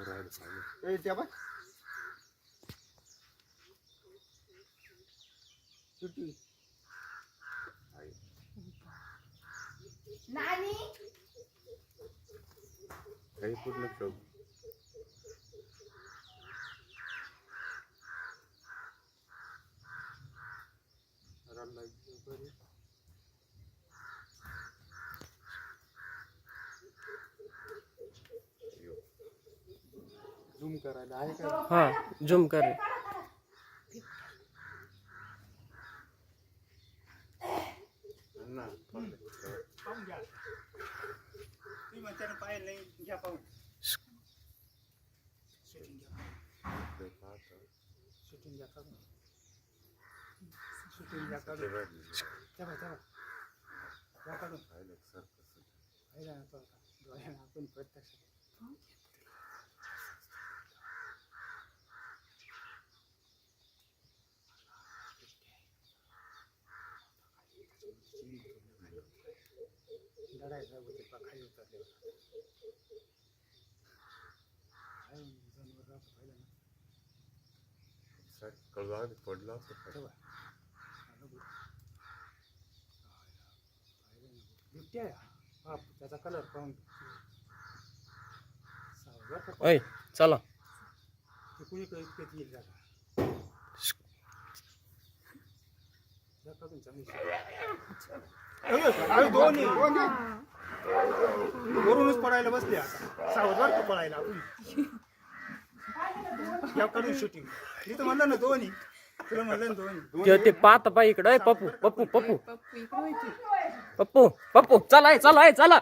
त्या बघ सुट्टी नानी काही पूर्ण ठेव झूम करायला आहे का हा झूम कर ना पाहून घ्या मी म्हणते पाहिलं नाही घ्या पाहून शूटिंग घ्या शूटिंग घ्या काढून शूटिंग घ्या काढून तेव्हा घ्या काढून पाहिलं ना तो आता डोळ्यानं आपण प्रत्यक्ष लढायला होते पा खाली उतरले जनावर राहतं पाहिलं ना कळवा पडला तेव्हा बिबट्या हा त्याचा कलर पाहून ओय चला ते कुणीकडे इतकेच येईल जागा दोन्ही वरूनच पडायला बसले आता सावधवर का पडायला आपण शूटिंग इथं म्हणलं ना दोन्ही तुला म्हणलं ना दोन्ही ते पाहता पाय इकडे पप्पू पप्पू पप्पू पप्पू पप्पू चला चला चला